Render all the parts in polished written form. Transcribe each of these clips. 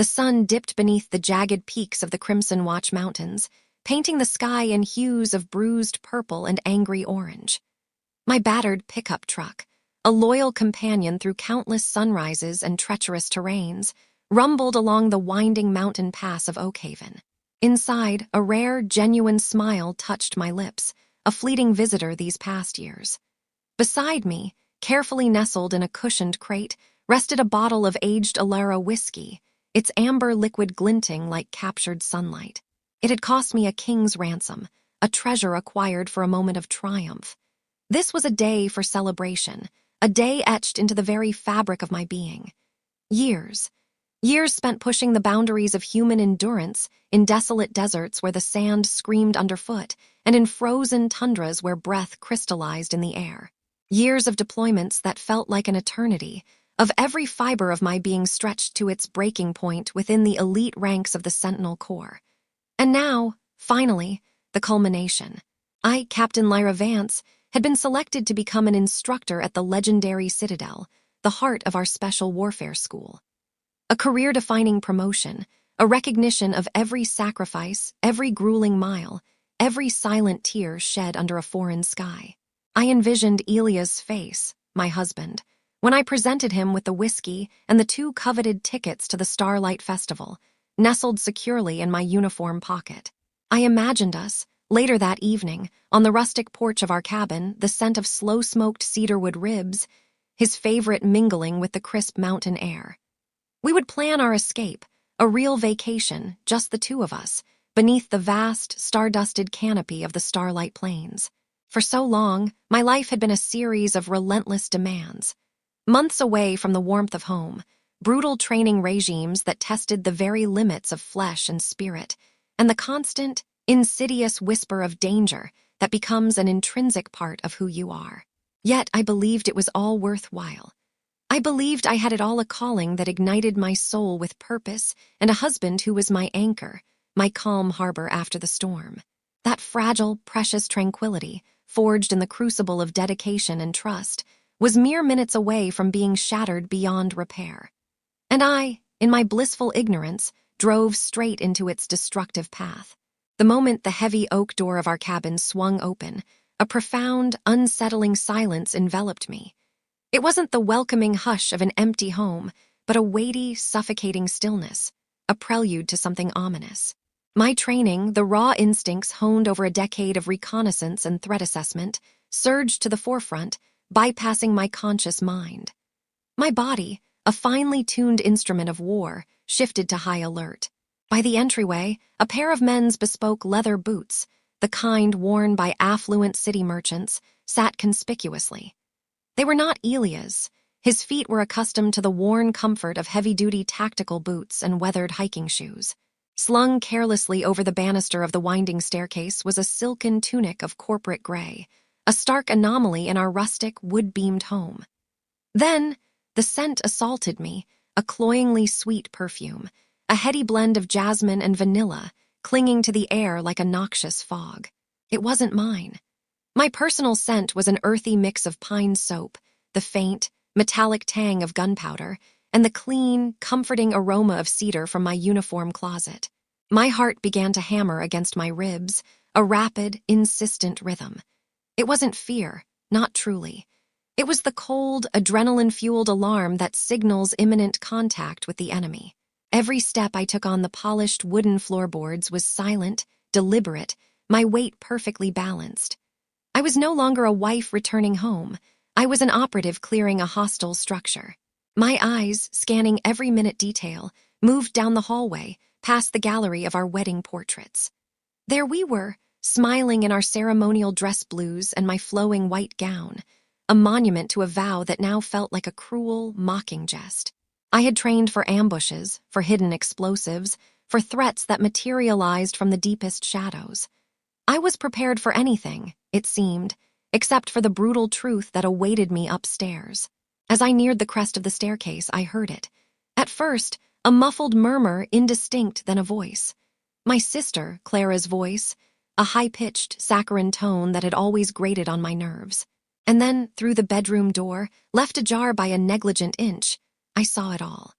The sun dipped beneath the jagged peaks of the Crimson Watch Mountains, painting the sky in hues of bruised purple and angry orange. My battered pickup truck, a loyal companion through countless sunrises and treacherous terrains, rumbled along the winding mountain pass of Oakhaven. Inside, a rare, genuine smile touched my lips, a fleeting visitor these past years. Beside me, carefully nestled in a cushioned crate, rested a bottle of aged Alara whiskey, its amber liquid glinting like captured sunlight. It had cost me a king's ransom, a treasure acquired for a moment of triumph. This was a day for celebration, a day etched into the very fabric of my being. Years spent pushing the boundaries of human endurance in desolate deserts where the sand screamed underfoot and in frozen tundras where breath crystallized in the air. Years of deployments that felt like an eternity, of every fiber of my being stretched to its breaking point within the elite ranks of the Sentinel Corps. And now, finally, the culmination. I, Captain Lyra Vance, had been selected to become an instructor at the legendary Citadel, the heart of our special warfare school. A career-defining promotion, a recognition of every sacrifice, every grueling mile, every silent tear shed under a foreign sky. I envisioned Elia's face, my husband, when I presented him with the whiskey and the 2 coveted tickets to the Starlight Festival, nestled securely in my uniform pocket. I imagined us, later that evening, on the rustic porch of our cabin, the scent of slow-smoked cedarwood ribs, his favorite mingling with the crisp mountain air. We would plan our escape, a real vacation, just the 2 of us, beneath the vast, star-dusted canopy of the Starlight Plains. For so long, my life had been a series of relentless demands. Months away from the warmth of home, brutal training regimes that tested the very limits of flesh and spirit, and the constant, insidious whisper of danger that becomes an intrinsic part of who you are. Yet I believed it was all worthwhile. I believed I had it all, a calling that ignited my soul with purpose and a husband who was my anchor, my calm harbor after the storm. That fragile, precious tranquility, forged in the crucible of dedication and trust, was mere minutes away from being shattered beyond repair. And I, in my blissful ignorance, drove straight into its destructive path. The moment the heavy oak door of our cabin swung open, a profound, unsettling silence enveloped me. It wasn't the welcoming hush of an empty home, but a weighty, suffocating stillness, a prelude to something ominous. My training, the raw instincts honed over a decade of reconnaissance and threat assessment, surged to the forefront, bypassing my conscious mind. My body, a finely tuned instrument of war, shifted to high alert. By the entryway, a pair of men's bespoke leather boots, the kind worn by affluent city merchants, sat conspicuously. They were not Elia's. His feet were accustomed to the worn comfort of heavy-duty tactical boots and weathered hiking shoes. Slung carelessly over the banister of the winding staircase was a silken tunic of corporate gray, a stark anomaly in our rustic, wood-beamed home. Then, the scent assaulted me, a cloyingly sweet perfume, a heady blend of jasmine and vanilla, clinging to the air like a noxious fog. It wasn't mine. My personal scent was an earthy mix of pine soap, the faint, metallic tang of gunpowder, and the clean, comforting aroma of cedar from my uniform closet. My heart began to hammer against my ribs, a rapid, insistent rhythm. It wasn't fear, not truly. It was the cold, adrenaline-fueled alarm that signals imminent contact with the enemy. Every step I took on the polished wooden floorboards was silent, deliberate, my weight perfectly balanced. I was no longer a wife returning home. I was an operative clearing a hostile structure. My eyes, scanning every minute detail, moved down the hallway, past the gallery of our wedding portraits. There we were, smiling in our ceremonial dress blues and my flowing white gown, a monument to a vow that now felt like a cruel, mocking jest. I had trained for ambushes, for hidden explosives, for threats that materialized from the deepest shadows. I was prepared for anything, it seemed, except for the brutal truth that awaited me upstairs. As I neared the crest of the staircase, I heard it. At first, a muffled murmur, indistinct then a voice. My sister, Clara's voice, a high-pitched, saccharine tone that had always grated on my nerves. And then, through the bedroom door, left ajar by a negligent inch, I saw it all.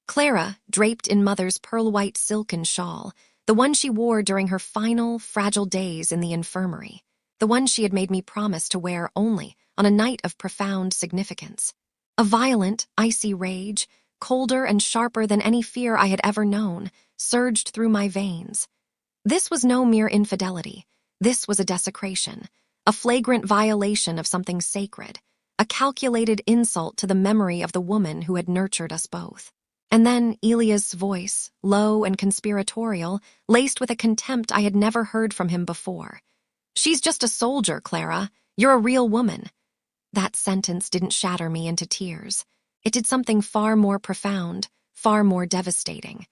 Clara, draped in Mother's pearl-white silken shawl, the one she wore during her final, fragile days in the infirmary, the one she had made me promise to wear only on a night of profound significance. A violent, icy rage, colder and sharper than any fear I had ever known, surged through my veins. This was no mere infidelity. This was a desecration, a flagrant violation of something sacred, a calculated insult to the memory of the woman who had nurtured us both. And then Elia's voice, low and conspiratorial, laced with a contempt I had never heard from him before. "She's just a soldier, Clara. You're a real woman." That sentence didn't shatter me into tears. It did something far more profound, far more devastating.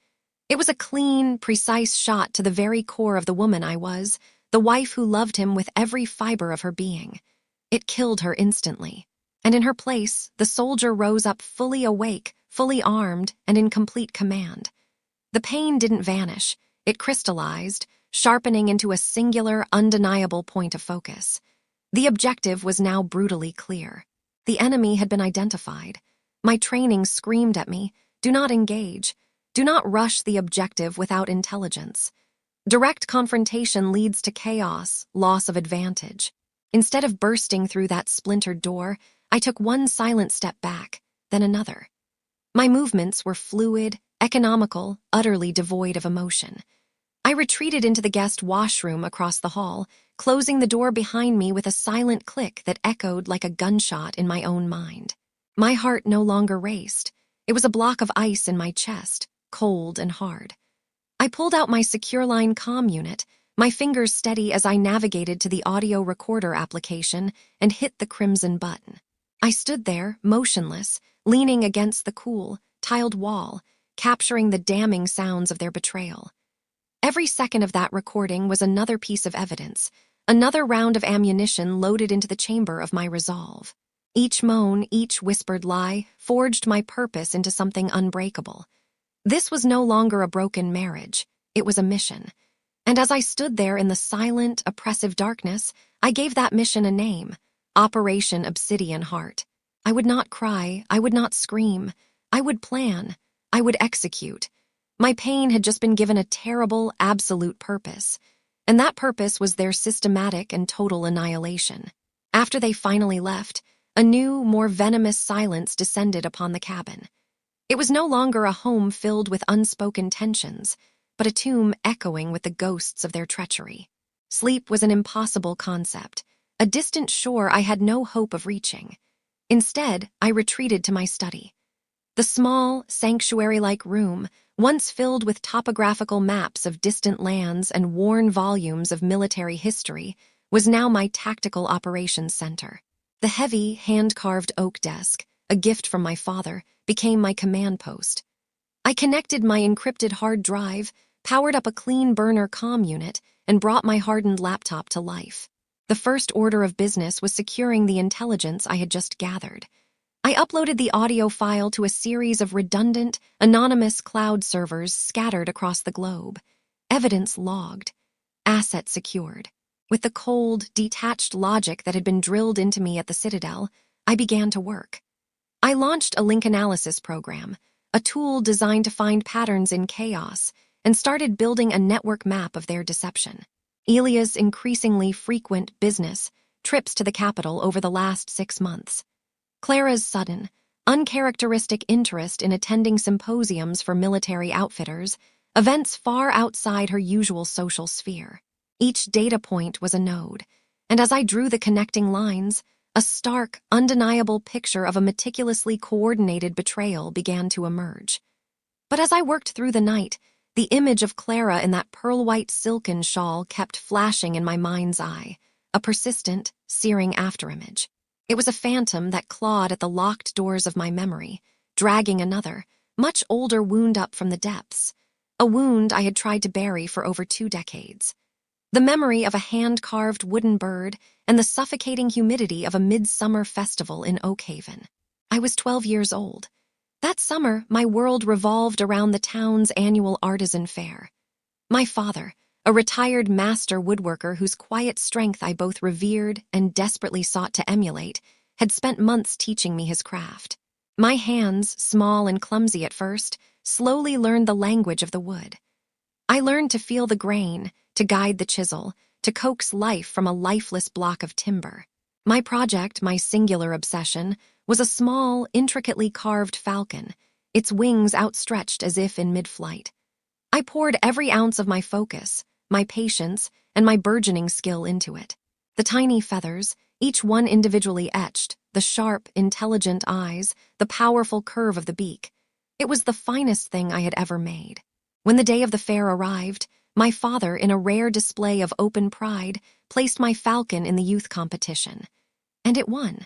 It was a clean, precise shot to the very core of the woman I was, the wife who loved him with every fiber of her being. It killed her instantly. And in her place, the soldier rose up fully awake, fully armed, and in complete command. The pain didn't vanish. It crystallized, sharpening into a singular, undeniable point of focus. The objective was now brutally clear. The enemy had been identified. My training screamed at me, "Do not engage. Do not rush the objective without intelligence. Direct confrontation leads to chaos, loss of advantage." Instead of bursting through that splintered door, I took one silent step back, then another. My movements were fluid, economical, utterly devoid of emotion. I retreated into the guest washroom across the hall, closing the door behind me with a silent click that echoed like a gunshot in my own mind. My heart no longer raced. It was a block of ice in my chest, cold and hard. I pulled out my SecureLine comm unit, my fingers steady as I navigated to the audio recorder application and hit the crimson button. I stood there, motionless, leaning against the cool, tiled wall, capturing the damning sounds of their betrayal. Every second of that recording was another piece of evidence, another round of ammunition loaded into the chamber of my resolve. Each moan, each whispered lie, forged my purpose into something unbreakable. This was no longer a broken marriage. It was a mission. And as I stood there in the silent, oppressive darkness, I gave that mission a name: Operation Obsidian Heart. I would not cry, I would not scream. I would plan, I would execute. My pain had just been given a terrible, absolute purpose, and that purpose was their systematic and total annihilation. After they finally left, a new, more venomous silence descended upon the cabin. It was no longer a home filled with unspoken tensions, but a tomb echoing with the ghosts of their treachery. Sleep was an impossible concept, a distant shore I had no hope of reaching. Instead, I retreated to my study. The small, sanctuary-like room, once filled with topographical maps of distant lands and worn volumes of military history, was now my tactical operations center. The heavy, hand-carved oak desk, a gift from my father, became my command post. I connected my encrypted hard drive, powered up a clean burner comm unit, and brought my hardened laptop to life. The first order of business was securing the intelligence I had just gathered. I uploaded the audio file to a series of redundant, anonymous cloud servers scattered across the globe. Evidence logged. Asset secured. With the cold, detached logic that had been drilled into me at the Citadel, I began to work. I launched a link analysis program, a tool designed to find patterns in chaos, and started building a network map of their deception. Elia's increasingly frequent business, trips to the capital over the last 6 months. Clara's sudden, uncharacteristic interest in attending symposiums for military outfitters, events far outside her usual social sphere. Each data point was a node, and as I drew the connecting lines, a stark, undeniable picture of a meticulously coordinated betrayal began to emerge. But as I worked through the night, the image of Clara in that pearl-white silken shawl kept flashing in my mind's eye, a persistent, searing afterimage. It was a phantom that clawed at the locked doors of my memory, dragging another, much older wound up from the depths, a wound I had tried to bury for over 2 decades. The memory of a hand-carved wooden bird and the suffocating humidity of a midsummer festival in Oakhaven. I was 12 years old. That summer, my world revolved around the town's annual artisan fair. My father, a retired master woodworker whose quiet strength I both revered and desperately sought to emulate, had spent months teaching me his craft. My hands, small and clumsy at first, slowly learned the language of the wood. I learned to feel the grain, to guide the chisel, to coax life from a lifeless block of timber. My project, my singular obsession, was a small, intricately carved falcon, its wings outstretched as if in mid-flight. I poured every ounce of my focus, my patience, and my burgeoning skill into it. The tiny feathers, each one individually etched, the sharp, intelligent eyes, the powerful curve of the beak. It was the finest thing I had ever made. When the day of the fair arrived, my father, in a rare display of open pride, placed my falcon in the youth competition. And it won.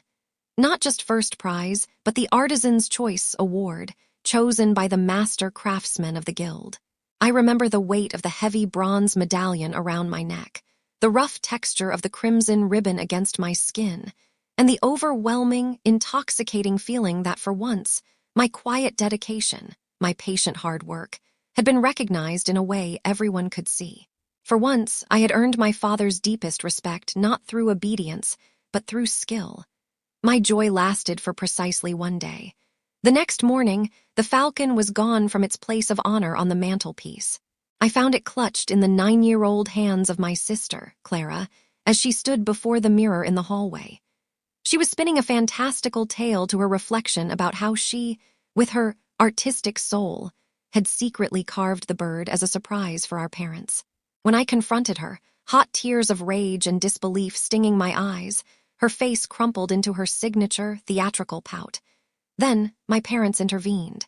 Not just first prize, but the Artisan's Choice Award, chosen by the master craftsmen of the guild. I remember the weight of the heavy bronze medallion around my neck, the rough texture of the crimson ribbon against my skin, and the overwhelming, intoxicating feeling that for once, my quiet dedication, my patient hard work, had been recognized in a way everyone could see. For once, I had earned my father's deepest respect not through obedience, but through skill. My joy lasted for precisely one day. The next morning, the falcon was gone from its place of honor on the mantelpiece. I found it clutched in the 9-year-old hands of my sister, Clara, as she stood before the mirror in the hallway. She was spinning a fantastical tale to her reflection about how she, with her artistic soul, had secretly carved the bird as a surprise for our parents. When I confronted her, hot tears of rage and disbelief stinging my eyes, her face crumpled into her signature, theatrical pout. Then, my parents intervened.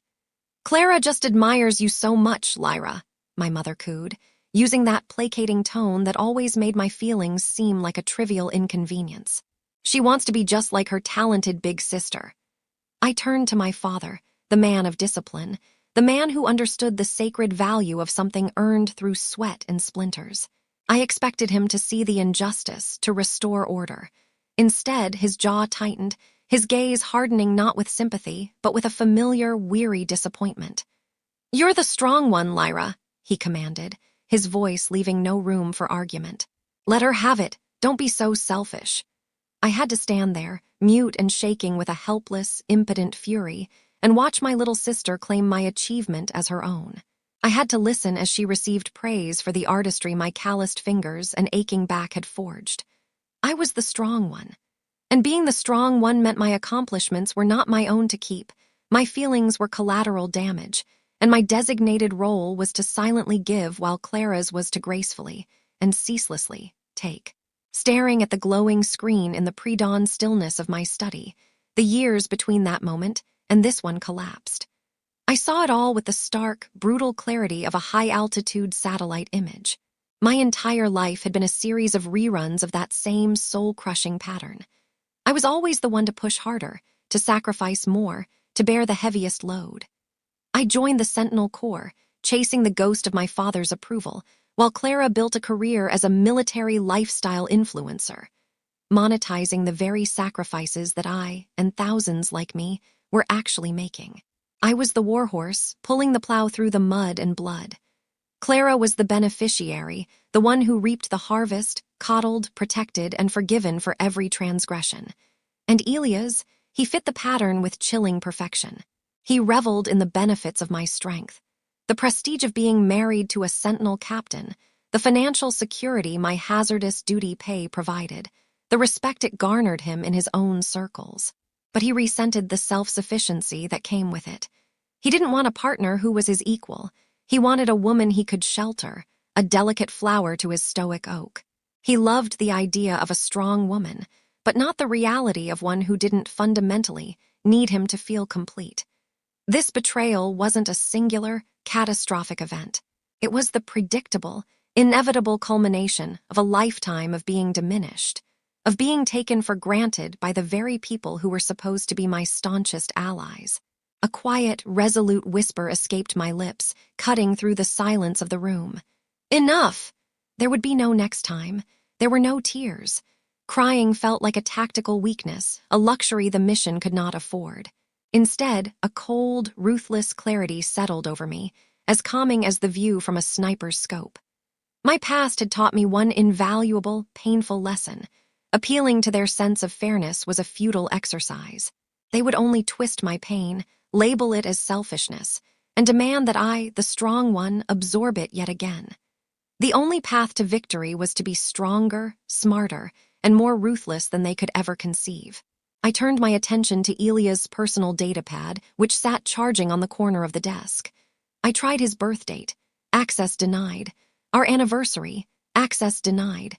"Clara just admires you so much, Lyra," my mother cooed, using that placating tone that always made my feelings seem like a trivial inconvenience. "She wants to be just like her talented big sister." I turned to my father, the man of discipline, the man who understood the sacred value of something earned through sweat and splinters. I expected him to see the injustice, to restore order. Instead, his jaw tightened, his gaze hardening not with sympathy, but with a familiar, weary disappointment. "You're the strong one, Lyra," he commanded, his voice leaving no room for argument. "Let her have it. Don't be so selfish." I had to stand there, mute and shaking with a helpless, impotent fury, and watch my little sister claim my achievement as her own. I had to listen as she received praise for the artistry my calloused fingers and aching back had forged. I was the strong one. And being the strong one meant my accomplishments were not my own to keep. My feelings were collateral damage, and my designated role was to silently give while Clara's was to gracefully and ceaselessly take. Staring at the glowing screen in the pre-dawn stillness of my study, the years between that moment and this one collapsed. I saw it all with the stark, brutal clarity of a high-altitude satellite image. My entire life had been a series of reruns of that same soul-crushing pattern. I was always the one to push harder, to sacrifice more, to bear the heaviest load. I joined the Sentinel Corps, chasing the ghost of my father's approval, while Clara built a career as a military lifestyle influencer, monetizing the very sacrifices that I, and thousands like me, were actually making. I was the warhorse, pulling the plow through the mud and blood. Clara was the beneficiary, the one who reaped the harvest, coddled, protected, and forgiven for every transgression. And Elias, he fit the pattern with chilling perfection. He reveled in the benefits of my strength, the prestige of being married to a Sentinel captain, the financial security my hazardous duty pay provided, the respect it garnered him in his own circles. But he resented the self-sufficiency that came with it. He didn't want a partner who was his equal. He wanted a woman he could shelter, a delicate flower to his stoic oak. He loved the idea of a strong woman, but not the reality of one who didn't fundamentally need him to feel complete. This betrayal wasn't a singular, catastrophic event. It was the predictable, inevitable culmination of a lifetime of being diminished, of being taken for granted by the very people who were supposed to be my staunchest allies. A quiet, resolute whisper escaped my lips, cutting through the silence of the room. "Enough!" There would be no next time. There were no tears. Crying felt like a tactical weakness, a luxury the mission could not afford. Instead, a cold, ruthless clarity settled over me, as calming as the view from a sniper's scope. My past had taught me one invaluable, painful lesson. Appealing to their sense of fairness was a futile exercise. They would only twist my pain, label it as selfishness, and demand that I, the strong one, absorb it yet again. The only path to victory was to be stronger, smarter, and more ruthless than they could ever conceive. I turned my attention to Elia's personal datapad, which sat charging on the corner of the desk. I tried his birth date. Access denied. Our anniversary. Access denied.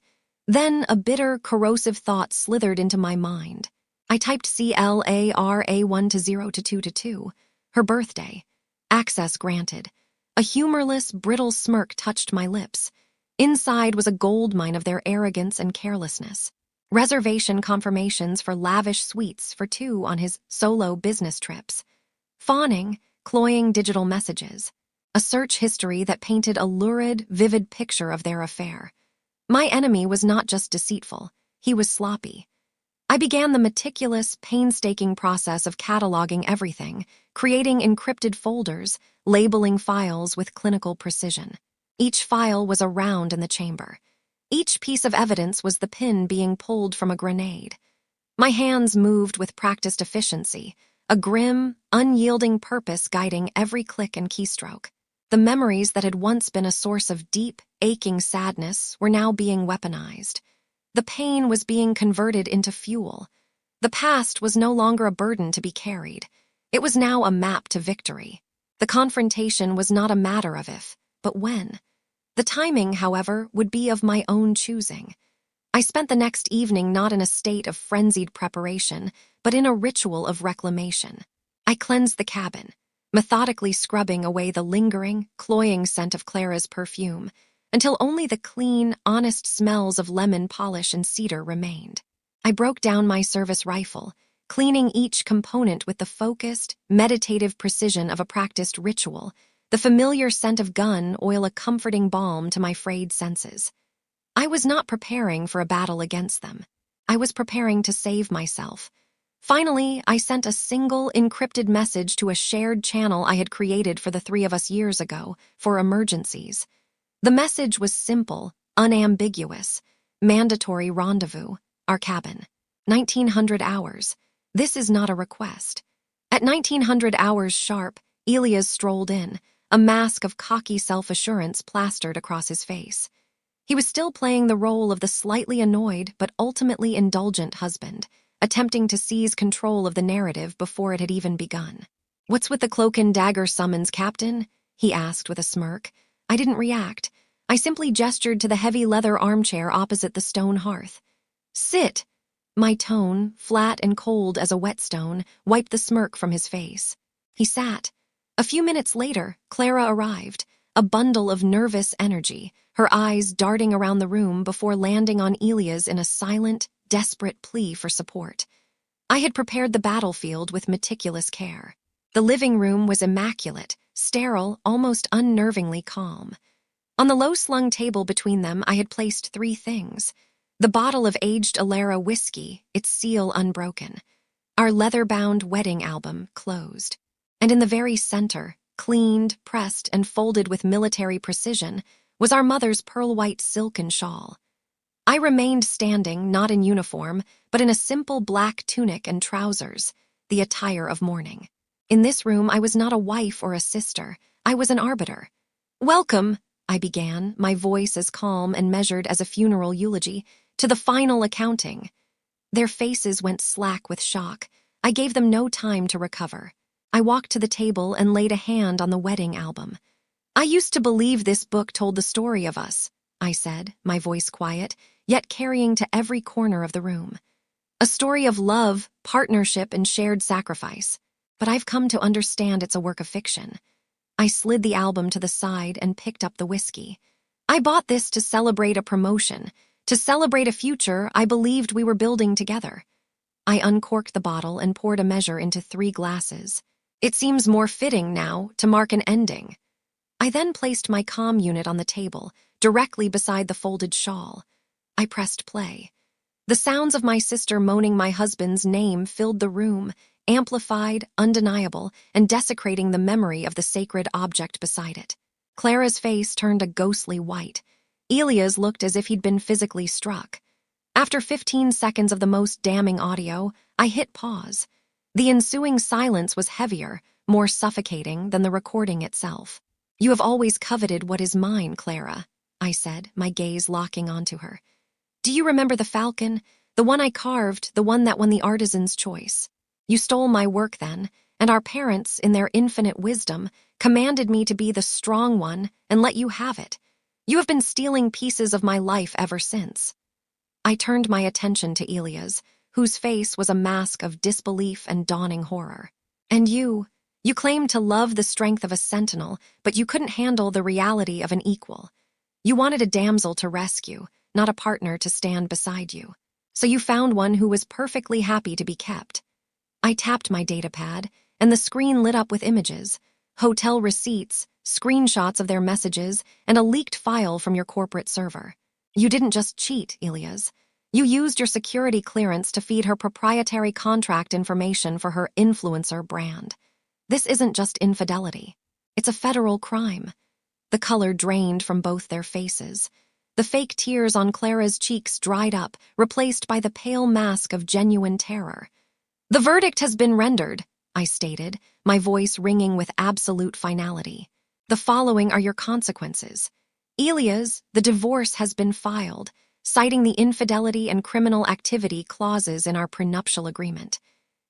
Then a bitter, corrosive thought slithered into my mind. I typed CLARA 1 to 0 to 2 to 2. Her birthday. Access granted. A humorless, brittle smirk touched my lips. Inside was a goldmine of their arrogance and carelessness. Reservation confirmations for lavish suites for 2 on his solo business trips. Fawning, cloying digital messages. A search history that painted a lurid, vivid picture of their affair. My enemy was not just deceitful, he was sloppy. I began the meticulous, painstaking process of cataloging everything, creating encrypted folders, labeling files with clinical precision. Each file was a round in the chamber. Each piece of evidence was the pin being pulled from a grenade. My hands moved with practiced efficiency, a grim, unyielding purpose guiding every click and keystroke. The memories that had once been a source of deep, aching sadness were now being weaponized. The pain was being converted into fuel. The past was no longer a burden to be carried. It was now a map to victory. The confrontation was not a matter of if, but when. The timing, however, would be of my own choosing. I spent the next evening not in a state of frenzied preparation, but in a ritual of reclamation. I cleansed the cabin, methodically scrubbing away the lingering, cloying scent of Clara's perfume, until only the clean, honest smells of lemon polish and cedar remained. I broke down my service rifle, cleaning each component with the focused, meditative precision of a practiced ritual, the familiar scent of gun oil a comforting balm to my frayed senses. I was not preparing for a battle against them. I was preparing to save myself. Finally, I sent a single, encrypted message to a shared channel I had created for the 3 of us years ago, for emergencies. The message was simple, unambiguous. Mandatory rendezvous, our cabin. 1900 hours. This is not a request. At 1900 hours sharp, Elias strolled in, a mask of cocky self-assurance plastered across his face. He was still playing the role of the slightly annoyed but ultimately indulgent husband, attempting to seize control of the narrative before it had even begun. "What's with the cloak and dagger summons, Captain?" he asked with a smirk. I didn't react. I simply gestured to the heavy leather armchair opposite the stone hearth. "Sit!" My tone, flat and cold as a whetstone, wiped the smirk from his face. He sat. A few minutes later, Clara arrived, a bundle of nervous energy, her eyes darting around the room before landing on Elia's in a silent, desperate plea for support. I had prepared the battlefield with meticulous care. The living room was immaculate, sterile, almost unnervingly calm. On the low-slung table between them, I had placed 3 things. The bottle of aged Alara whiskey, its seal unbroken. Our leather-bound wedding album, closed. And in the very center, cleaned, pressed, and folded with military precision, was our mother's pearl-white silken shawl. I remained standing, not in uniform, but in a simple black tunic and trousers, the attire of mourning. In this room, I was not a wife or a sister. I was an arbiter. "Welcome," I began, my voice as calm and measured as a funeral eulogy, "to the final accounting." Their faces went slack with shock. I gave them no time to recover. I walked to the table and laid a hand on the wedding album. "I used to believe this book told the story of us," I said, my voice quiet, yet carrying to every corner of the room. "A story of love, partnership, and shared sacrifice. But I've come to understand it's a work of fiction." I slid the album to the side and picked up the whiskey. "I bought this to celebrate a promotion, to celebrate a future I believed we were building together." I uncorked the bottle and poured a measure into 3 glasses. "It seems more fitting now to mark an ending." I then placed my comm unit on the table, directly beside the folded shawl. I pressed play. The sounds of my sister moaning my husband's name filled the room, amplified, undeniable, and desecrating the memory of the sacred object beside it. Clara's face turned a ghostly white. Elia's looked as if he'd been physically struck. After 15 seconds of the most damning audio, I hit pause. The ensuing silence was heavier, more suffocating than the recording itself. "You have always coveted what is mine, Clara," I said, my gaze locking onto her. "Do you remember the falcon? The one I carved, the one that won the artisan's choice. You stole my work then, and our parents, in their infinite wisdom, commanded me to be the strong one and let you have it. You have been stealing pieces of my life ever since." I turned my attention to Elia's, whose face was a mask of disbelief and dawning horror. "And you claimed to love the strength of a sentinel, but you couldn't handle the reality of an equal. You wanted a damsel to rescue, not a partner to stand beside you. So you found one who was perfectly happy to be kept." I tapped my datapad, and the screen lit up with images, hotel receipts, screenshots of their messages, and a leaked file from your corporate server. "You didn't just cheat, Elias. You used your security clearance to feed her proprietary contract information for her influencer brand. This isn't just infidelity. It's a federal crime." The color drained from both their faces. The fake tears on Clara's cheeks dried up, replaced by the pale mask of genuine terror. "The verdict has been rendered," I stated, my voice ringing with absolute finality. "The following are your consequences. Elias, the divorce has been filed, citing the infidelity and criminal activity clauses in our prenuptial agreement.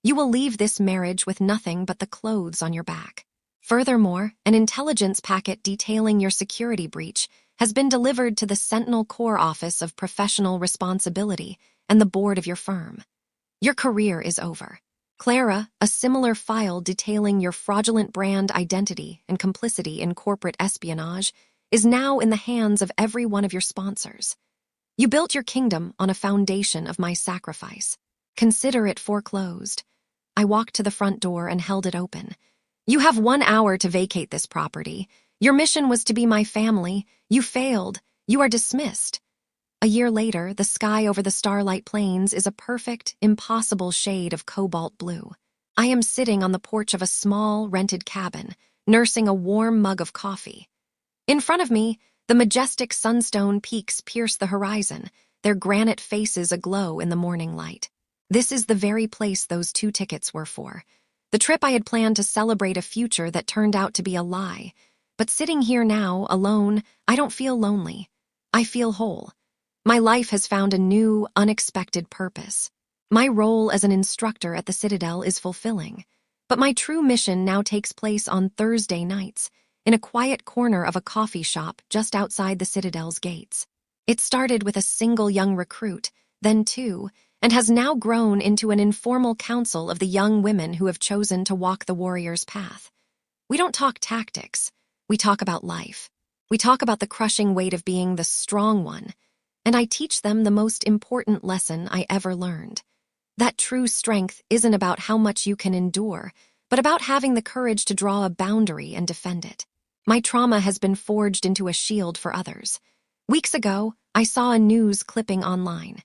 You will leave this marriage with nothing but the clothes on your back. Furthermore, an intelligence packet detailing your security breach has been delivered to the Sentinel Corps Office of Professional Responsibility and the board of your firm. Your career is over. Clara, a similar file detailing your fraudulent brand identity and complicity in corporate espionage is now in the hands of every one of your sponsors. You built your kingdom on a foundation of my sacrifice. Consider it foreclosed." I walked to the front door and held it open. "You have 1 hour to vacate this property. Your mission was to be my family. You failed. You are dismissed." A year later, the sky over the Starlight Plains is a perfect, impossible shade of cobalt blue. I am sitting on the porch of a small, rented cabin, nursing a warm mug of coffee. In front of me, the majestic sunstone peaks pierce the horizon, their granite faces aglow in the morning light. This is the very place those 2 tickets were for. The trip I had planned to celebrate a future that turned out to be a lie. But sitting here now, alone, I don't feel lonely. I feel whole. My life has found a new, unexpected purpose. My role as an instructor at the Citadel is fulfilling. But my true mission now takes place on Thursday nights, in a quiet corner of a coffee shop just outside the Citadel's gates. It started with a single young recruit, then 2, and has now grown into an informal council of the young women who have chosen to walk the warrior's path. We don't talk tactics. We talk about life. We talk about the crushing weight of being the strong one. And I teach them the most important lesson I ever learned. That true strength isn't about how much you can endure, but about having the courage to draw a boundary and defend it. My trauma has been forged into a shield for others. Weeks ago, I saw a news clipping online.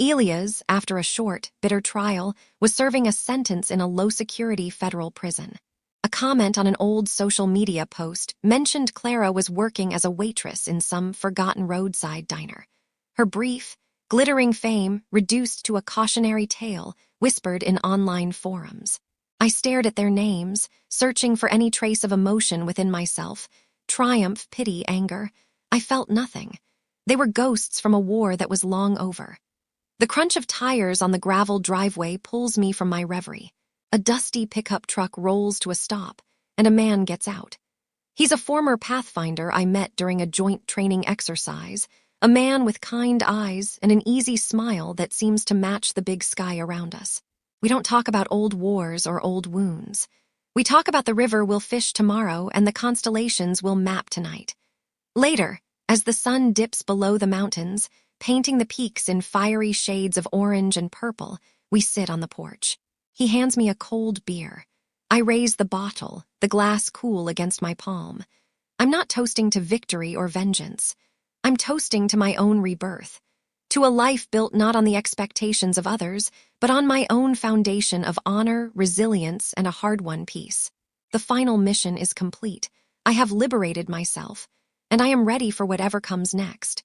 Elias, after a short, bitter trial, was serving a sentence in a low-security federal prison. A comment on an old social media post mentioned Clara was working as a waitress in some forgotten roadside diner. Her brief, glittering fame reduced to a cautionary tale whispered in online forums. I stared at their names, searching for any trace of emotion within myself. Triumph, pity, anger. I felt nothing. They were ghosts from a war that was long over. The crunch of tires on the gravel driveway pulls me from my reverie. A dusty pickup truck rolls to a stop, and a man gets out. He's a former Pathfinder I met during a joint training exercise, a man with kind eyes and an easy smile that seems to match the big sky around us. We don't talk about old wars or old wounds. We talk about the river we'll fish tomorrow and the constellations we'll map tonight. Later, as the sun dips below the mountains, painting the peaks in fiery shades of orange and purple, we sit on the porch. He hands me a cold beer. I raise the bottle, the glass cool against my palm. I'm not toasting to victory or vengeance. I'm toasting to my own rebirth, to a life built not on the expectations of others, but on my own foundation of honor, resilience, and a hard-won peace. The final mission is complete. I have liberated myself, and I am ready for whatever comes next.